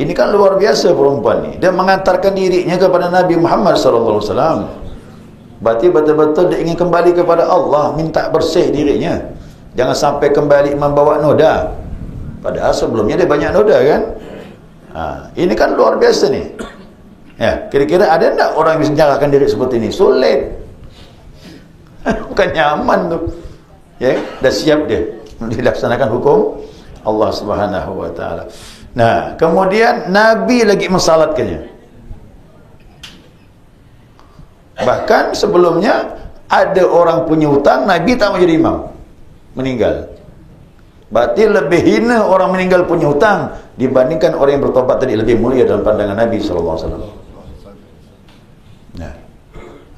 Ini kan luar biasa perempuan ni. Dia mengantarkan dirinya kepada Nabi Muhammad SAW. Berarti betul-betul dia ingin kembali kepada Allah, minta bersih dirinya. Jangan sampai kembali membawa noda. Padahal sebelumnya dia banyak noda kan. Ini kan luar biasa ni. Ya, kira-kira ada tak orang yang bisa menjalankan diri seperti ini? Sulit. Bukan nyaman tu. Ya, dah siap dia dilaksanakan hukum Allah Subhanahu wa taala. Nah, kemudian Nabi lagi mensalatkannya. Bahkan sebelumnya ada orang punya hutang, Nabi tak mau jadi imam, meninggal. Berarti lebih hina orang meninggal punya hutang dibandingkan orang yang bertobat tadi, lebih mulia dalam pandangan Nabi SAW. Nah,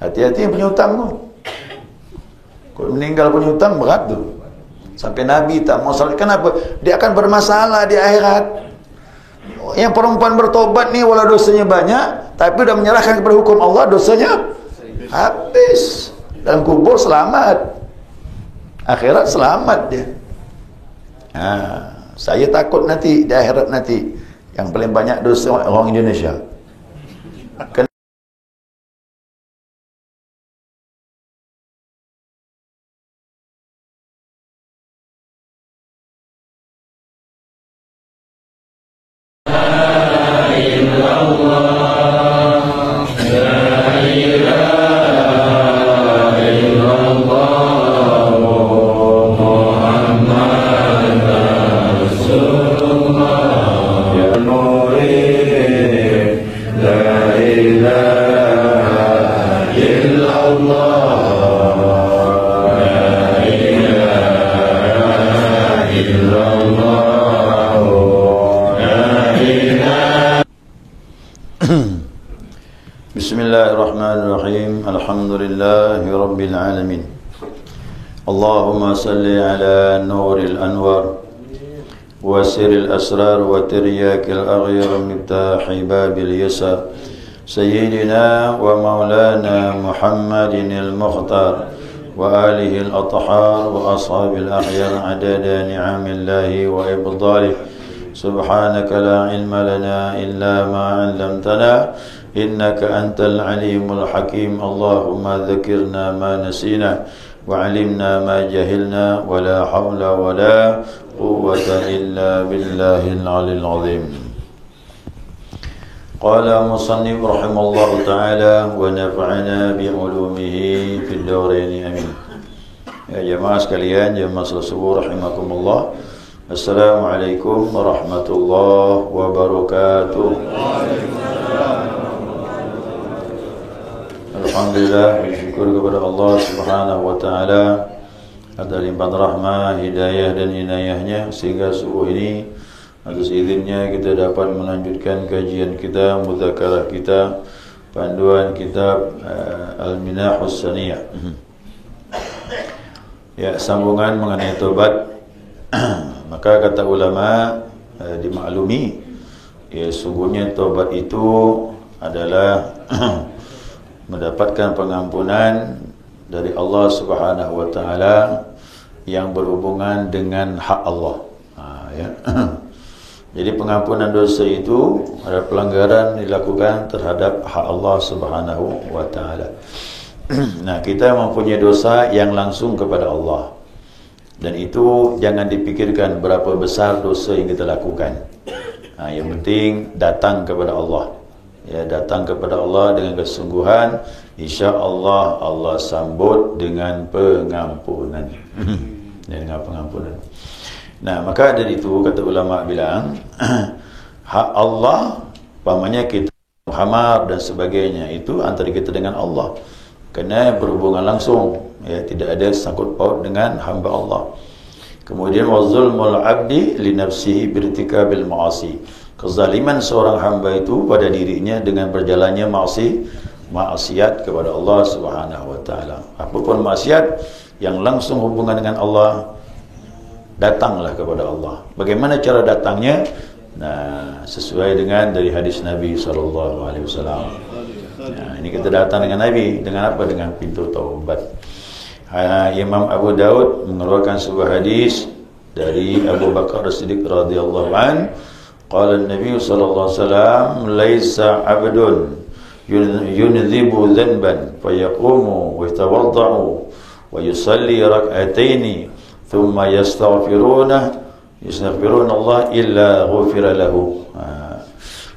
hati-hati yang punya hutang tu. Kalau meninggal punya hutang berat tu. Sampai Nabi tak mau salat. Kenapa? Dia akan bermasalah di akhirat. Yang perempuan bertobat ni walau dosanya banyak, tapi dah menyerahkan kepada hukum Allah, dosanya habis. Dalam kubur selamat, akhirat selamat dia. Saya takut nanti di akhirat nanti yang paling banyak dosa orang Indonesia. Bismillahirrahmanirrahim. Alhamdulillahi Rabbil Alamin. Allahumma salli ala nuril anwar wa siril asrar wa tiryakil aghyar miftahi babil yasar Sayyidina wa maulana Muhammadin al-Mukhtar wa alihi al-athhar wa ashabil ahyar adada ni'amillahi wa ibdalih. Subhanaka la ilma lana illa ma 'allamtana innaka antal alimul hakim. Allahumma dzakirna ma nasina wa 'allimna ma jahilna wa la hawla wa la quwwata illa billahil 'aliyyil 'azim. Qala musannif rahimallahu ta'ala wa nafa'ana bi 'ulumihi fid darain amin. Ya jemaah sekalian, jemaah subuh rahimakumullah. Assalamualaikum warahmatullahi wabarakatuh. Alhamdulillah, bersyukur kepada Allah Subhanahu wa taala atas limpahan rahmah, hidayah dan inayahnya sehingga subuh ini atas izinnya kita dapat melanjutkan kajian kita, mudzakarah kita, panduan kitab Al-Minahus Saniyah. Ya, sambungan mengenai taubat. Maka kata ulama dimaklumi, ya sungguhnya taubat itu adalah mendapatkan pengampunan dari Allah Subhanahu wa taala yang berhubungan dengan hak Allah. Ya. Jadi pengampunan dosa itu adalah pelanggaran dilakukan terhadap hak Allah Subhanahu wa taala. Nah, kita mempunyai dosa yang langsung kepada Allah. Dan itu jangan dipikirkan berapa besar dosa yang kita lakukan. Yang penting datang kepada Allah. Ya, datang kepada Allah dengan kesungguhan, insya-Allah Allah sambut dengan pengampunan. Dengan pengampunan. Nah, maka dari itu kata ulama bilang hak Allah, pamannya kita Muhammad dan sebagainya itu antara kita dengan Allah. Kerana berhubungan langsung, ya, tidak ada sangkut paut dengan hamba Allah. Kemudian wazulmul abdi li nafsihi birtikabil ma'asi. Kezaliman seorang hamba itu pada dirinya dengan berjalannya maksiat kepada Allah Subhanahu wa taala. Apapun maksiat yang langsung hubungan dengan Allah, datanglah kepada Allah. Bagaimana cara datangnya? Nah, sesuai dengan dari hadis Nabi sallallahu alaihi wasallam. Nah, ini kita datang dengan Nabi dengan apa? Dengan pintu taubat. Imam Abu Daud mengeluarkan sebuah hadis dari Abu Bakar As-Siddiq radhiyallahu an, qala an-nabi sallallahu alaihi wasallam laisa 'abdun yunzibu dhanban fayaqumu wa yatawadda'u wa yusalli rak'ataini thumma yastaghfiruna Allah illa ghufira lahu.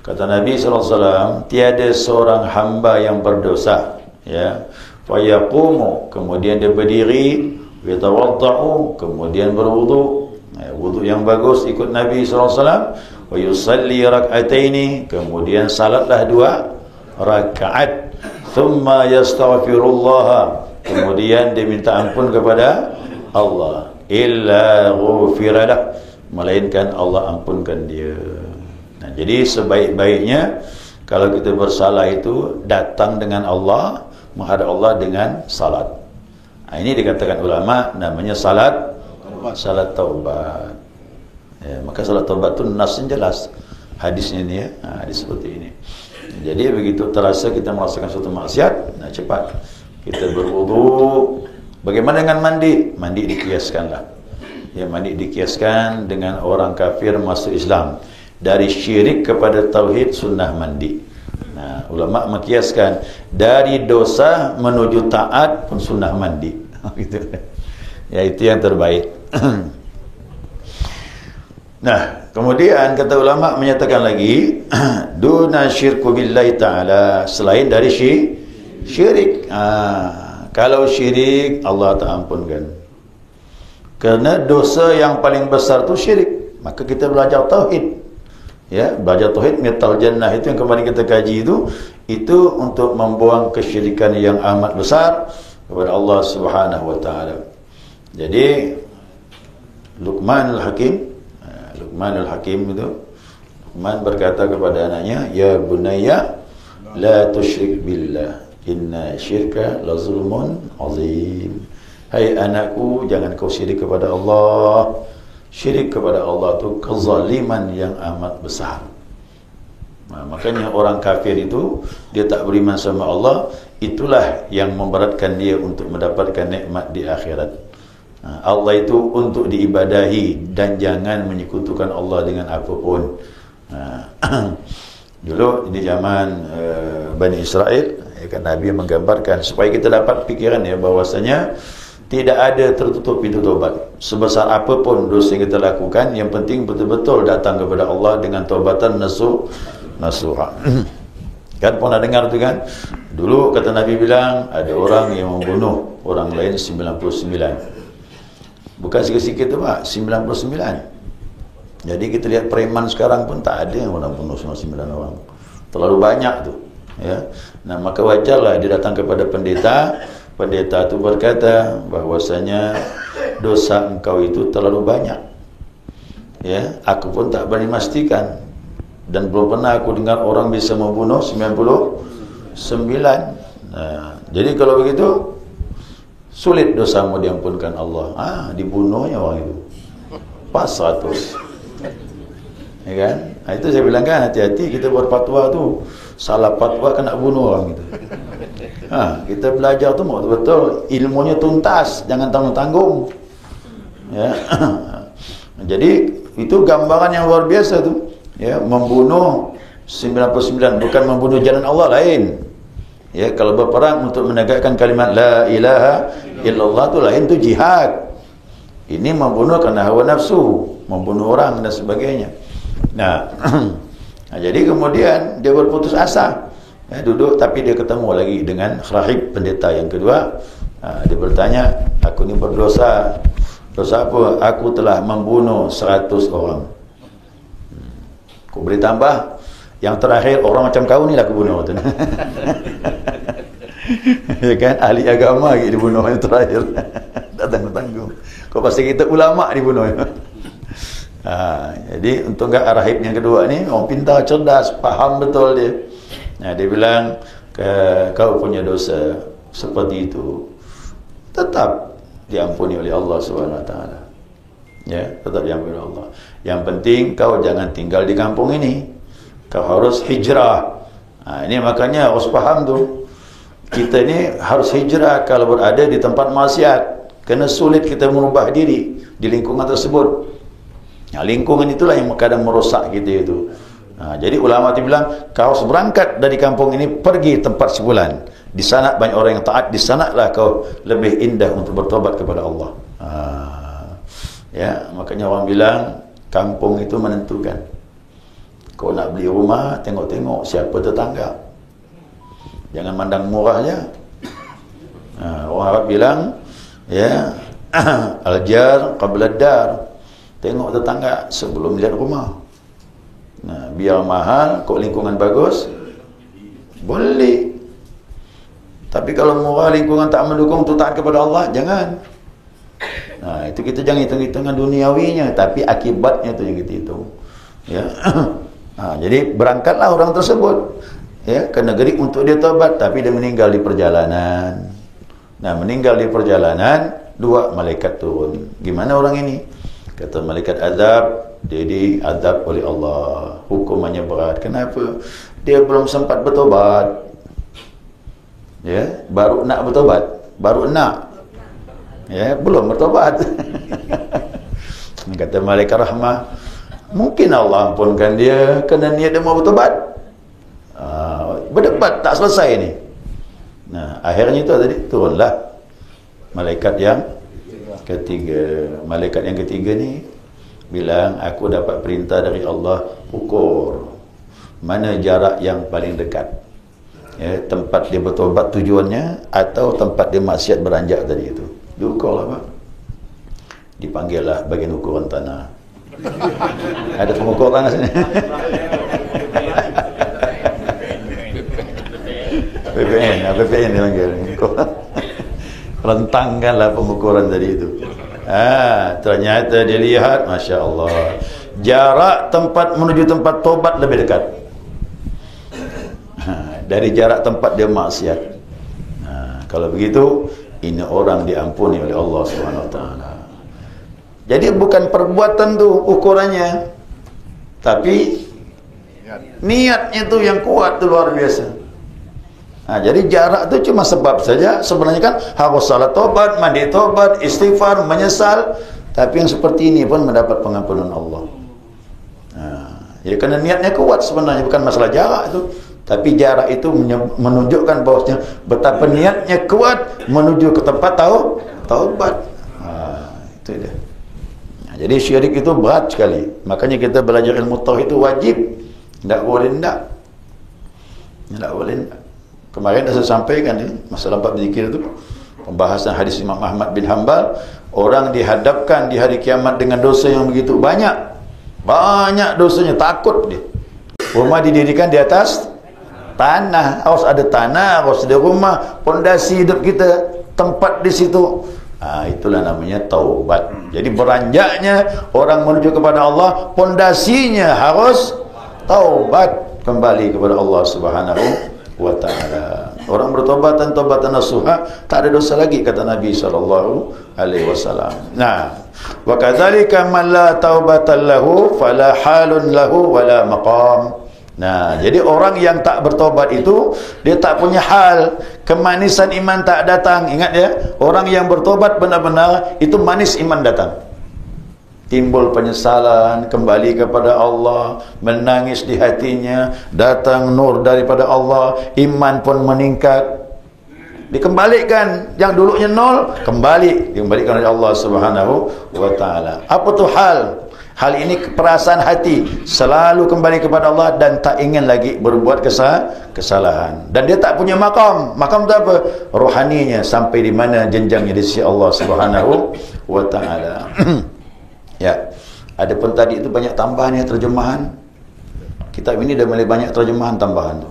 Kata Nabi SAW, tiada seorang hamba yang berdosa, ya, fayaqumu, kemudian dia berdiri, yatawadda'u, kemudian berwudu, wudu yang bagus ikut Nabi SAW, wa yusalli rak'ataini, kemudian salatlah 2 rakaat, thumma yastaghfirullah, kemudian dia minta ampun kepada Allah, illa ghufira lahu, melainkan Allah ampunkan dia. Nah, jadi sebaik-baiknya kalau kita bersalah itu datang dengan Allah, menghadap Allah dengan salat. Nah, ini dikatakan ulama namanya salat taubat. Ya, maka salat taubat itu nasnya jelas. Hadisnya ini ya, hadis seperti ini. Jadi begitu terasa kita melaksanakan suatu maksiat, nah cepat kita berwudu. Bagaimana dengan mandi? Mandi dikiaskanlah. Ya, mandi dikiaskan dengan orang kafir masuk Islam. Dari syirik kepada tauhid sunnah mandi. Nah, ulama menkiaskan dari dosa menuju taat pun sunnah mandi. Gitu. Ya, itu yang terbaik. Nah, kemudian kata ulama menyatakan lagi duna syirku billahi ta'ala, selain dari syirik. Kalau syirik Allah tak ampunkan. Kerana dosa yang paling besar itu syirik. Maka kita belajar tauhid. Ya, belajar tauhid mital jannah itu yang kemarin kita kaji itu untuk membuang kesyirikan yang amat besar kepada Allah Subhanahu wa taala. Jadi Luqman al-Hakim itu, Luqman berkata kepada anaknya, ya bunayya la tusyrik billah inna syirka la zulmun azim. Hai anakku, jangan kau syirik kepada Allah. Syirik kepada Allah itu kezaliman yang amat besar. Nah, makanya orang kafir itu dia tak beriman sama Allah, itulah yang memberatkan dia untuk mendapatkan nikmat di akhirat. Nah, Allah itu untuk diibadahi dan jangan menyekutukan Allah dengan apapun. Nah, dulu di zaman Bani Israel, ya kan, Nabi menggambarkan supaya kita dapat pikiran ya bahwasanya tidak ada tertutup pintu taubat. Sebesar apapun dosa yang kita lakukan, yang penting betul-betul datang kepada Allah dengan taubatan nasuha. Kan pernah dengar tu kan? Dulu kata Nabi bilang ada orang yang membunuh orang lain 99. Bukan sikit-sikit tu Pak, 99. Jadi kita lihat preman sekarang pun tak ada yang orang bunuh 99 orang. Terlalu banyak tu. Ya. Nah, maka wajarlah dia datang kepada pendeta. Pendeta itu berkata bahwasanya dosa engkau itu terlalu banyak. Ya, aku pun tak berani memastikan dan belum pernah aku dengar orang bisa membunuh 99. Nah, jadi kalau begitu sulit dosamu diampunkan Allah. Dibunuhnya orang itu. Pas 100. Ya kan? Nah, itu saya bilang kan hati-hati kita buat fatwa tu. Salah fatwa kena bunuh orang itu. Kita belajar tu betul-betul ilmunya tuntas, jangan tanggung-tanggung. Ya. Jadi itu gambaran yang luar biasa tu. Ya, membunuh 99 bukan membunuh jalan Allah lain. Ya, kalau berperang untuk menegakkan kalimat la ilaha illallah tu lain, tu jihad. Ini membunuh kerana hawa nafsu, membunuh orang dan sebagainya. Nah, jadi kemudian dia berputus asa. Ya, duduk tapi dia ketemu lagi dengan rahib pendeta yang kedua. Dia bertanya, aku ni berdosa. Dosa apa? Aku telah membunuh 100 orang. Kau boleh tambah? Yang terakhir orang macam kau ni lah aku bunuh. Ya kan? Ahli agama lagi dibunuh yang terakhir. Tak tanggung-tanggung. Kau pasti kita ulama dibunuh. Jadi untuk rahib yang kedua ni orang pintar, cerdas, faham betul dia. Nah, dia bilang kau punya dosa seperti itu tetap diampuni oleh Allah SWT. Ya, tetap diampuni oleh Allah. Yang penting kau jangan tinggal di kampung ini. Kau harus hijrah. Ini makanya harus faham tu. Kita ni harus hijrah kalau berada di tempat maksiat. Kena sulit kita merubah diri di lingkungan tersebut. Lingkungan itulah yang kadang merosak kita itu. Jadi ulama itu bilang, kau berangkat dari kampung ini, pergi tempat sebulan. Di sana banyak orang yang taat, di sanalah kau lebih indah untuk bertobat kepada Allah. Ya, makanya orang bilang kampung itu menentukan. Kau nak beli rumah, tengok-tengok siapa tetangga. Jangan mandang murahnya. Orang Arab bilang, ya, al-jar qabla ad-dar. Tengok tetangga sebelum lihat rumah. Biar mahal, kok lingkungan bagus, boleh. Tapi kalau murah, lingkungan tak mendukung untuk taat kepada Allah, jangan. Itu kita jangan hitung-hitungan duniawinya, tapi akibatnya itu yang kita hitung. Ya. Jadi berangkatlah orang tersebut, ya, ke negeri untuk dia tobat, tapi dia meninggal di perjalanan. Meninggal di perjalanan, 2 malaikat turun. Gimana orang ini? Kata malaikat azab, dia diazab oleh Allah. Hukumannya berat. Kenapa? Dia belum sempat bertobat. Ya, baru nak bertobat. Ya, belum bertobat. Kata malaikat rahmah, mungkin Allah ampunkan dia kerana niat dia mau bertobat. Berdebat tak selesai ni. Akhirnya itu tadi turunlah malaikat yang ketiga. Malaikat yang ketiga ni bilang, aku dapat perintah dari Allah, ukur mana jarak yang paling dekat, ya, tempat dia bertobat tujuannya atau tempat dia maksiat beranjak tadi itu. Diukurlah, Pak. Dipanggillah bagian ukuran tanah. Ada pengukur tanah sini. PPN dia panggil. Rentangkanlah pengukuran tadi itu. Ternyata dia lihat, Masya Allah, jarak tempat menuju tempat tobat lebih dekat dari jarak tempat dia maksiat. Kalau begitu, ini orang diampuni oleh Allah SWT. Jadi bukan perbuatan tu ukurannya, tapi niatnya tu yang kuat tu, luar biasa. Jadi jarak tu cuma sebab saja. Sebenarnya kan harus salat tobat, mandi tobat, istighfar, menyesal. Tapi yang seperti ini pun mendapat pengampunan Allah. Jadi kerana niatnya kuat sebenarnya, bukan masalah jarak itu. Tapi jarak itu menunjukkan bahawasanya betapa niatnya kuat menuju ke tempat taubat. Itu dia. Jadi syirik itu berat sekali. Makanya kita belajar ilmu tauhid itu wajib. Tak boleh tak. Tak boleh tak. Kemarin dah saya sampaikan masalah bab zikir itu, pembahasan hadis Imam Ahmad bin Hanbal. Orang dihadapkan di hari kiamat dengan dosa yang begitu banyak dosanya, takut dia. Rumah didirikan di atas tanah, harus ada tanah, harus ada rumah, pondasi hidup kita, tempat di situ. Itulah namanya taubat. Jadi beranjaknya orang menuju kepada Allah, pondasinya harus taubat, kembali kepada Allah Subhanahu wa ta'ala. Orang bertobatan nasuha, tak ada dosa lagi, kata Nabi SAW. Wa kadzalika man la taubatan lahu fala halun lahu wala maqam. Jadi orang yang tak bertobat itu, dia tak punya hal, kemanisan iman tak datang. Ingat ya, orang yang bertobat benar-benar itu manis iman datang. Timbul penyesalan, kembali kepada Allah, menangis di hatinya, datang nur daripada Allah, iman pun meningkat, dikembalikan yang dulunya nol, dikembalikan oleh Allah Subhanahu wa ta'ala. Apa tu hal? Hal ini perasaan hati, selalu kembali kepada Allah dan tak ingin lagi berbuat kesalahan. Dan dia tak punya makam tu apa? Rohaninya sampai di mana jenjangnya di sisi Allah Subhanahu wa ta'ala. Ya, adapun tadi itu banyak tambahan ya, terjemahan. Kitab ini dah mulai banyak terjemahan tambahan tu.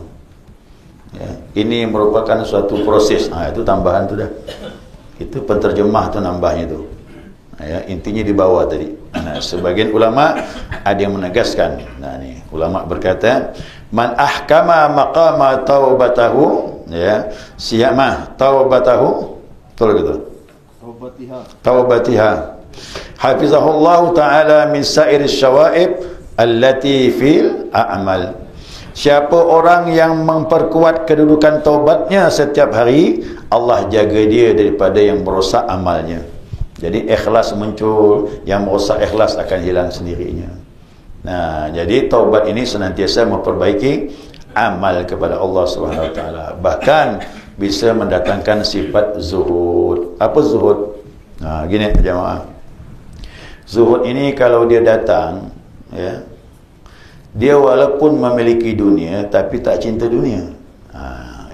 Ya, ini merupakan suatu proses. Itu tambahan tu dah. Itu penterjemah tu nambahnya tu. Ya, intinya di bawah tadi. Sebagian ulama ada yang menegaskan. Ni ulama berkata, man ahkama maqama taubatahu, ya, siyama taubatahu, betul gitu. Taubatiha. Hafizahullah ta'ala min sa'iris syawaib allati fil a'mal. Siapa orang yang memperkuat kedudukan taubatnya setiap hari, Allah jaga dia daripada yang merosak amalnya. Jadi ikhlas muncul, yang merosak ikhlas akan hilang sendirinya. Nah, jadi taubat ini senantiasa memperbaiki amal kepada Allah Subhanahu Wa Taala. Bahkan bisa mendatangkan sifat zuhud. Apa zuhud? Nah, gini jemaah. Zuhud ini kalau dia datang, ya, dia walaupun memiliki dunia tapi tak cinta dunia.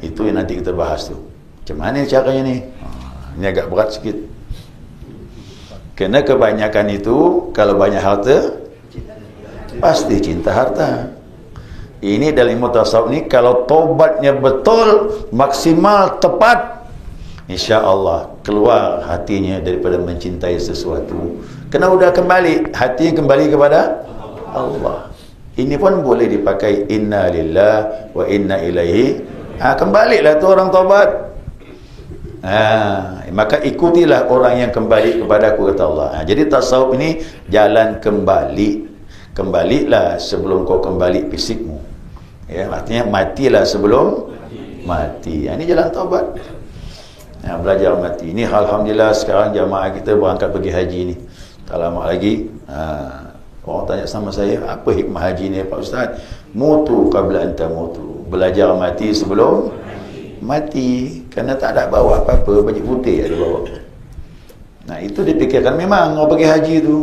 Itu yang nanti kita bahas tu. Macam mana caranya ni? Ini agak berat sikit. Kerana kebanyakan itu, kalau banyak harta, pasti cinta harta. Ini dalam ilmu tasawuf ni, kalau taubatnya betul, maksimal, tepat, insya-Allah keluar hatinya daripada mencintai sesuatu. Kena udah kembali, hatinya kembali kepada Allah. Ini pun boleh dipakai inna lillah wa inna ilaihi. Kembalilah tu orang taubat. Maka ikutilah orang yang kembali kepada aku, kata Allah. Jadi tasawuf ini jalan kembali. Kembalilah sebelum kau kembali fisikmu. Ya, artinya matilah sebelum mati. Ini jalan taubat. Belajar mati. Ini alhamdulillah sekarang jamaah kita berangkat pergi haji ni. Tak lama lagi. Orang tanya sama saya, apa hikmah haji ni Pak Ustaz? Mutu qabla anta mutu. Belajar mati sebelum mati. Kerana tak ada bawa apa-apa, baju putih ada bawa. Nah, itu dipikirkan memang orang pergi haji tu.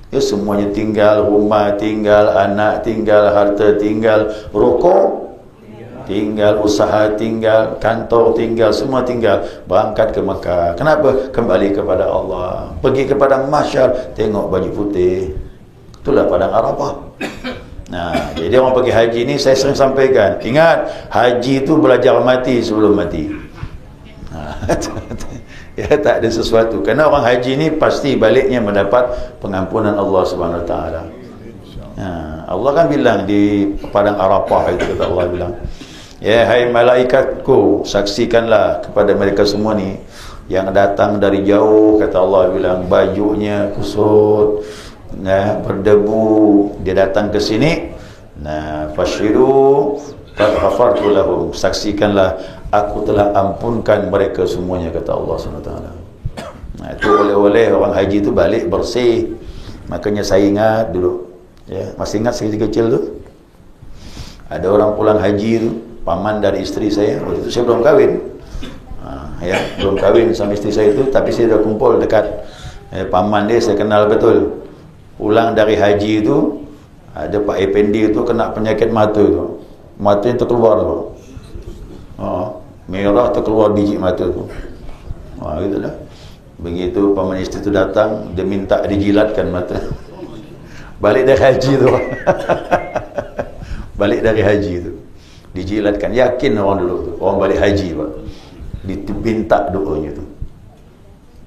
Ya, semuanya tinggal, rumah tinggal, anak tinggal, harta tinggal, rokok tinggal, usaha tinggal, kantor tinggal, semua tinggal. Berangkat ke Mekah. Kenapa? Kembali kepada Allah. Pergi kepada mahsyar, tengok baju putih. Itulah padang Arafah. Nah, jadi orang pergi haji ni saya sering sampaikan, ingat, haji tu belajar mati sebelum mati. Ya, tak ada sesuatu. Kerana orang haji ni pasti baliknya mendapat pengampunan Allah Subhanahu Wa Taala. Allah kan bilang di padang Arafah itu, kata Allah bilang, ya hai malaikatku, saksikanlah kepada mereka semua ni yang datang dari jauh, kata Allah bilang, bajunya kusut, berdebu, dia datang ke sini. Fashiru qad ghafartu lahum, saksikanlah aku telah ampunkan mereka semuanya, kata Allah SWT. Itu oleh-oleh orang haji tu balik bersih. Makanya saya ingat dulu, ya, masih ingat saya kecil tu, ada orang pulang haji tu, paman dari isteri saya. Waktu itu saya belum kahwin, ya, belum kahwin sama isteri saya tu, tapi saya dah kumpul dekat paman dia, saya kenal betul. Pulang dari haji itu, ada Pak Effendi itu kena penyakit mata tu. Mata yang terkeluar tu. Merah terkeluar biji mata tu. Gitulah. Begitu paman isteri tu datang, dia minta dijilatkan mata. Balik dari haji tu. Balik dari haji tu, dijilatkan. Yakin orang dulu tu, orang balik haji Pak, diminta doanya tu.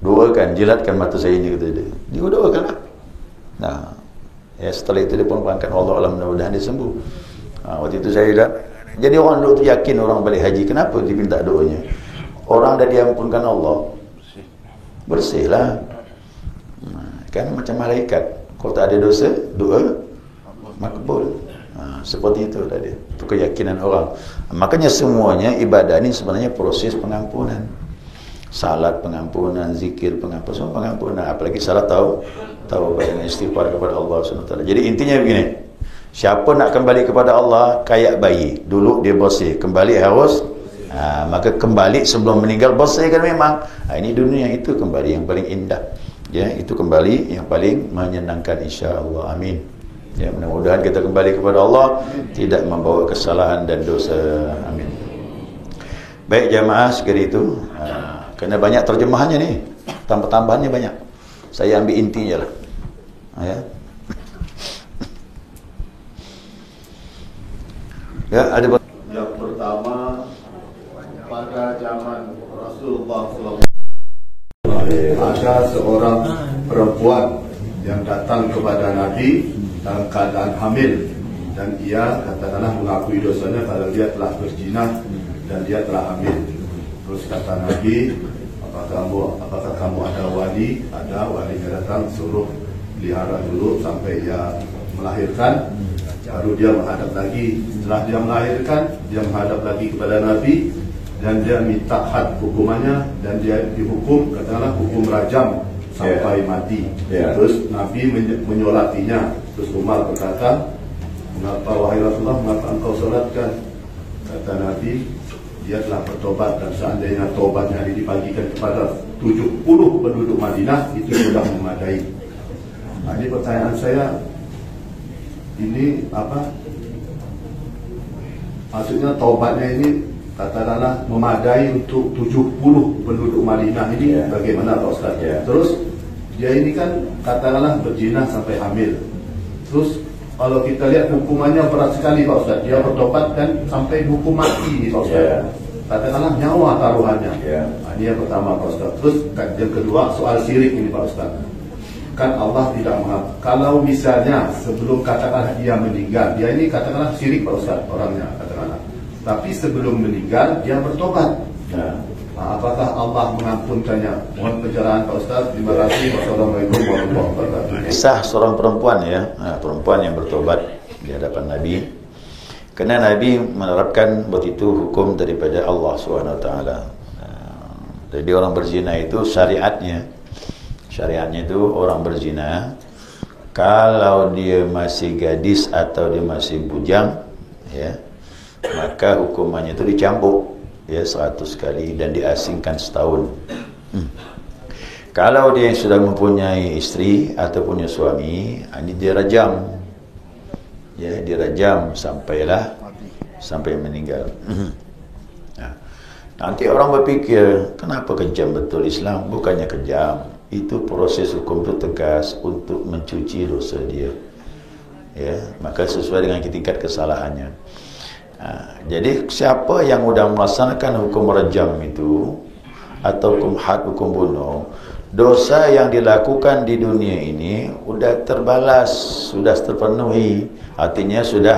Doakan, jilatkan mata saya ini, kata dia. Dia doakan lah. Nah, ya, setelah itu dia pun berangkat. Allah alam, mudah-mudahan dia sembuh. Waktu itu saya dah. Jadi orang dulu tu yakin orang balik haji. Kenapa diminta doanya? Orang dah diampunkan Allah, bersihlah. Kan macam malaikat, kalau tak ada dosa, doa makbul. Seperti itu tadi. Itu keyakinan orang. Makanya semuanya ibadah ini sebenarnya proses pengampunan. Salat pengampunan, zikir pengampunan, semua pengampunan. Apalagi salat taubat dan istighfar kepada Allah SWT. Jadi intinya begini, siapa nak kembali kepada Allah, kayak bayi, dulu dia bersih, kembali harus maka kembali sebelum meninggal bersih kan memang. Ini dunia, itu kembali yang paling indah, ya, itu kembali yang paling menyenangkan, insya-Allah. Amin. Ya, mudah-mudahan kita kembali kepada Allah, tidak membawa kesalahan dan dosa. Amin. Baik jamaah, sekali itu. Kerana banyak terjemahannya ni, tambah-tambahannya banyak. Saya ambil intinya lah. Ya. Ya, ada yang pertama, pada zaman Rasulullah SAW ada seorang perempuan yang datang kepada Nabi dalam keadaan hamil, dan ia katakanlah mengakui dosanya kalau dia telah berzina dan dia telah hamil. Terus kata Nabi, apakah kamu ada wali? Ada. Walinya datang, suruh pelihara dulu sampai ia melahirkan, baru dia menghadap lagi. Setelah dia melahirkan, dia menghadap lagi kepada Nabi dan dia minta had hukumannya, dan dia dihukum, katakanlah hukum rajam sampai mati. Terus Nabi menyolatinya. Terus Umar berkata, "Mengapa wahai Rasulullah, mengapa engkau solatkan?" Kata Nabi, dia telah bertobat, dan seandainya tobatnya dibagikan kepada 70 penduduk Madinah, itu sudah memadai. Nah, ini pertanyaan saya, ini apa? Maksudnya tobatnya ini katakanlah memadai untuk 70 penduduk Madinah ini, bagaimana Pak Ustaz? Terus dia ini kan katakanlah berzina sampai hamil. Terus kalau kita lihat hukumannya berat sekali Pak Ustaz. Dia bertobat kan sampai hukum mati Pak Ustaz. Katakanlah nyawa taruhannya. Nah, ini yang pertama Pak Ustaz. Terus yang kedua soal syirik ini Pak Ustaz. Kan Allah tidak mengaku. Kalau misalnya sebelum katakanlah dia meninggal, dia ini katakanlah syirik Pak Ustaz orangnya katakanlah. Tapi sebelum meninggal dia bertobat. Nah, apakah Allah mengampunkannya? Mohon pencerahan Pak Ustaz. Terima kasih. Wassalamualaikum warahmatullahi wabarakatuh. Kisah seorang perempuan perempuan yang bertobat di hadapan Nabi. Kerana Nabi menerapkan begitu hukum daripada Allah SWT. Jadi orang berzina itu syariatnya itu orang berzina, kalau dia masih gadis atau dia masih bujang, maka hukumannya itu dicambuk 100 kali dan diasingkan setahun. Kalau dia sudah mempunyai istri atau punya suami, ini dia rajam. Dirajam sampai meninggal. Nanti orang berpikir, kenapa kejam betul Islam? Bukannya kejam, itu proses hukum itu tegas untuk mencuci dosa dia. Maka sesuai dengan tingkat kesalahannya. Jadi siapa yang sudah melaksanakan hukum rajam itu atau hukum had, hukum bunuh, dosa yang dilakukan di dunia ini sudah terbalas, sudah terpenuhi, artinya sudah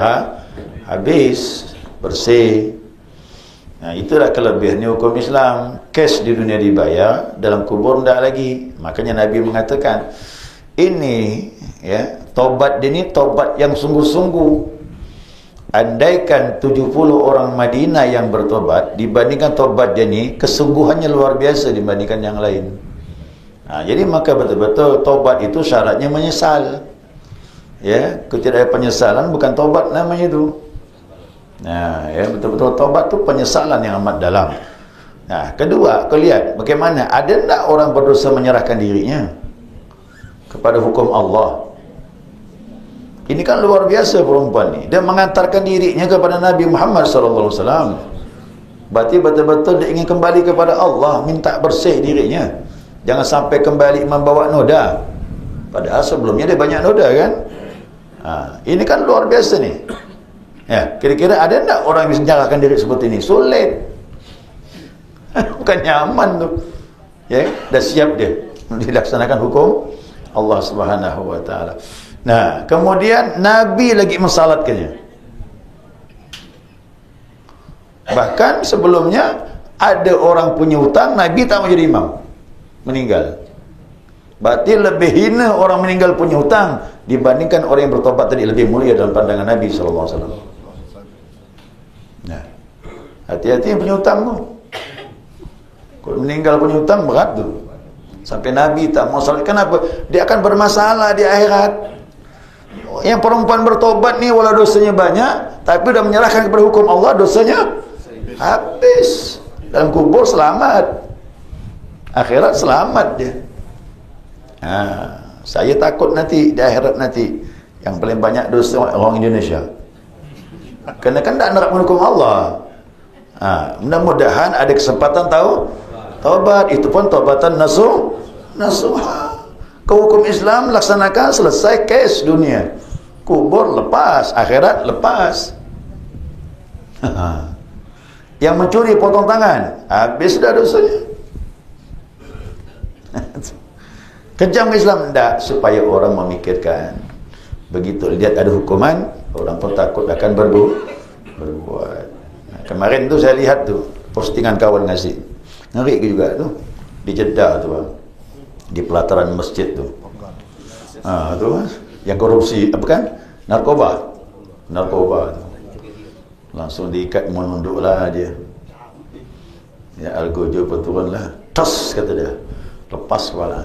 habis, bersih. Nah, itulah kelebihannya hukum Islam. Kes di dunia dibayar, dalam kubur tidak lagi. Makanya Nabi mengatakan, ini tobat ini tobat yang sungguh-sungguh. Andaikan 70 orang Madinah yang bertobat dibandingkan tobat dia ni, kesungguhannya luar biasa dibandingkan yang lain. Jadi maka betul-betul tobat itu syaratnya menyesal. Kalau tidak ada penyesalan bukan tobat namanya itu. Betul-betul tobat itu penyesalan yang amat dalam. Kedua, kau lihat bagaimana ada tak orang berdosa menyerahkan dirinya kepada hukum Allah. Ini kan luar biasa perempuan ni. Dia mengantarkan dirinya kepada Nabi Muhammad SAW. Berarti betul-betul dia ingin kembali kepada Allah, minta bersih dirinya. Jangan sampai kembali membawa noda. Padahal sebelumnya dia banyak noda kan. Ini kan luar biasa ni. Kira-kira ada tak orang yang bisa menyerahkan diri seperti ini? Sulit. Bukan nyaman tu. Dah siap dia dilaksanakan hukum Allah Subhanahu Wa Taala. Nah, kemudian Nabi lagi mensalatkannya. Bahkan sebelumnya ada orang punya hutang, Nabi tak mau jadi imam, meninggal. Berarti lebih hina orang meninggal punya hutang dibandingkan orang yang bertobat tadi, lebih mulia dalam pandangan Nabi SAW. Nah, hati-hati yang punya hutang tu. Kalau meninggal punya hutang berat tu. Sampai Nabi tak mau salat. Kenapa? Dia akan bermasalah di akhirat. Yang perempuan bertobat ni walau dosanya banyak, tapi sudah menyerahkan kepada hukum Allah, dosanya habis. Dalam kubur selamat, akhirat selamat dia. Saya takut nanti di akhirat nanti yang paling banyak dosa orang Indonesia. Kerana kan tak nak hukum Allah. Mudah-mudahan ada kesempatan tahu taubat, itu pun taubatan nasuha. Kau hukum Islam laksanakan, selesai kes dunia. Kubur lepas, akhirat lepas. Yang mencuri potong tangan, habis dah dosanya. Kejam Islam tak, supaya orang memikirkan. Begitu lihat ada hukuman, orang pun takut akan berbuat. Kemarin tu saya lihat tu postingan kawan ngasih, ngeri juga tu di Jeddah tu bang, di pelataran masjid tu. Tu yang korupsi apa kan, narkoba tu. Langsung diikat menunduklah dia. Ya algojo perturun lah, tos kata dia, lepas kepala.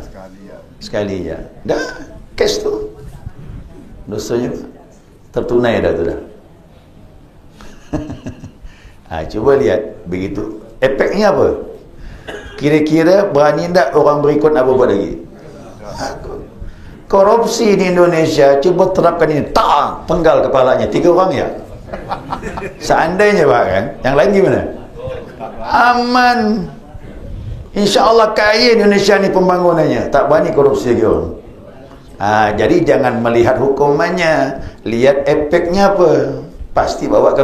sekali je. Dah, kes tu. Dosanya tertunai dah tu dah. Cuba lihat begitu. Efeknya apa? Kira-kira berani tak orang berikut apa buat lagi? Korupsi di Indonesia, cuba terapkan ini. Tak, penggal kepalanya. 3 orang ya. Seandainya Pak kan, yang lain gimana? Aman. InsyaAllah kaya Indonesia ni pembangunannya. Tak berani korupsi lagi orang. Jadi jangan melihat hukumannya, lihat efeknya apa. Pasti bawa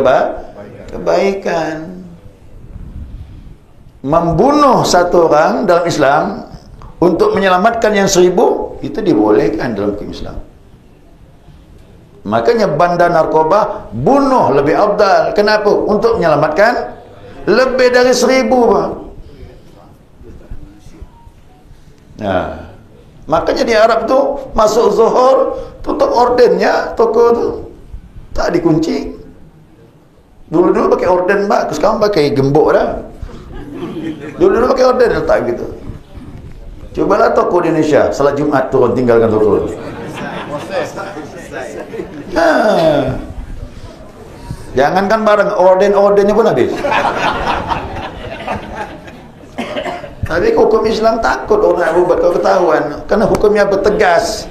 kebaikan. Membunuh satu orang dalam Islam untuk menyelamatkan yang 1000, itu dibolehkan dalam hukum Islam. Makanya bandar narkoba bunuh lebih afdal. Kenapa? Untuk menyelamatkan lebih dari 1000 Pak. Makanya di Arab tu masuk zuhur, tutup ordennya, toko tu tak dikunci. Dulu-dulu pakai orden Pak, sekarang pakai gembok dah. Dulu-dulu pakai orden, letak gitu. Cubalah toko di Indonesia salat Jumat turun, tinggalkan toko. Jangankan barang, ordennya pun habis. Tapi hukum Islam takut orang nak buat, kalau ketahuan, kerana hukumnya bertegas.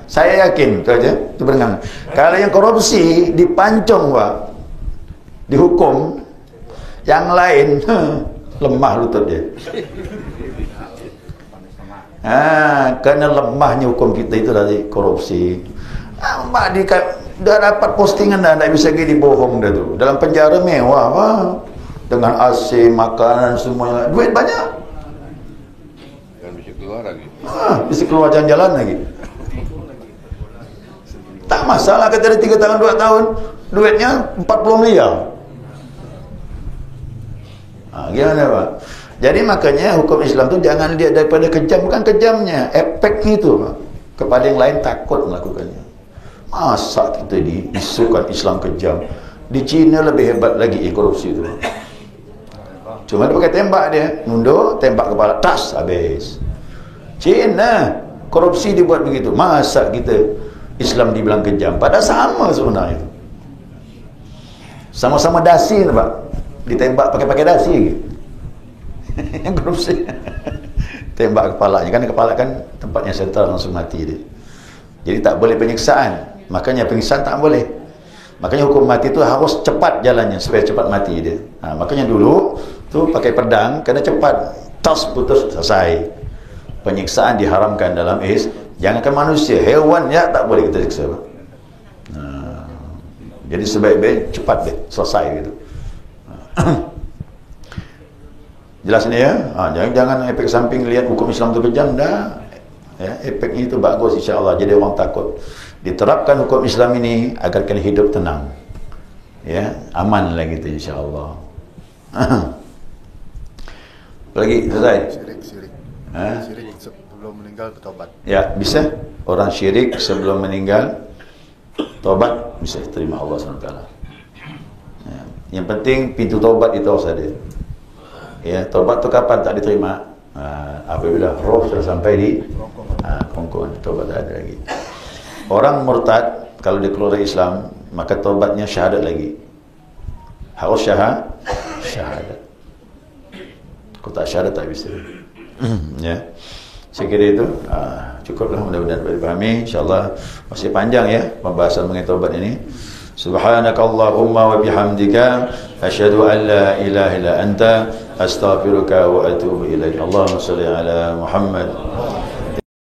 Saya yakin tu aja, tu berenang. Kalau yang korupsi dipancung Pak, dihukum, yang lain lemah lutut dia. Kerana lemahnya hukum kita itu dari korupsi. Mak dah dapat postingan dah, tak bisa lagi dibohong dah tu. Dalam penjara mewah Pak, dengan AC, makanan semuanya, duit banyak. Dan bisa keluar lagi. Bisa keluar jalan-jalan lagi. Tak masalah kata dia 3 tahun 2 tahun, duitnya 40 miliar. Gimana Pak? Jadi makanya hukum Islam tu jangan lihat daripada kejam, bukan kejamnya, efeknya itu Pak. Kepada yang lain takut melakukannya. Masa kita diisukan Islam kejam? Di China lebih hebat lagi korupsi itu. Cuma dia pakai tembak dia, nunduk, tembak kepala, tas, habis. China korupsi dibuat begitu. Masa kita Islam dibilang kejam? Padahal sama sebenarnya itu. Sama-sama dasi Pak. Ditembak pakai dasi gitu. Yang korupsi tembak kepalanya, kan kepala kan tempatnya sentral, langsung mati dia. Jadi tak boleh penyiksaan. Makanya penyiksaan tak boleh. Makanya hukum mati itu harus cepat jalannya supaya cepat mati dia. Makanya dulu tu pakai pedang kena cepat, tas putus selesai. Penyiksaan diharamkan dalam jangankan manusia, hewan ya tak boleh kita siksa. Jadi sebaik-baik cepat deh selesai gitu. Jelas ni ya. Jangan efek samping lihat hukum Islam tu kejam dah. Ya, efeknya itu bagus insya-Allah. Jadi orang takut. Diterapkan hukum Islam ini agar kalian hidup tenang. Ya, aman lah gitu insya-Allah. Lagi selesai. Syirik sebelum meninggal bertobat. Ya, bisa. Orang syirik sebelum meninggal tobat bisa terima Allah SWT. Ya. Yang penting pintu tobat itu harus ada. Ya, tobat tu kapan tak diterima? Apabila roh sudah sampai di kongkong, tobat tak ada lagi. Orang murtad kalau dia keluar dari Islam, maka tobatnya syahadat lagi. Harus syahadat. Kalau tak syahadat tak bisa. Ya. Saya kira itu cukuplah, mudah-mudahan dapat dipahami. InsyaAllah masih panjang ya pembahasan mengenai taubat ini. Subhanakallahumma wa bihamdika asyhadu an la ilaha illa anta astaghfiruka wa atubu ilaik. Allahumma shalli ala Muhammad.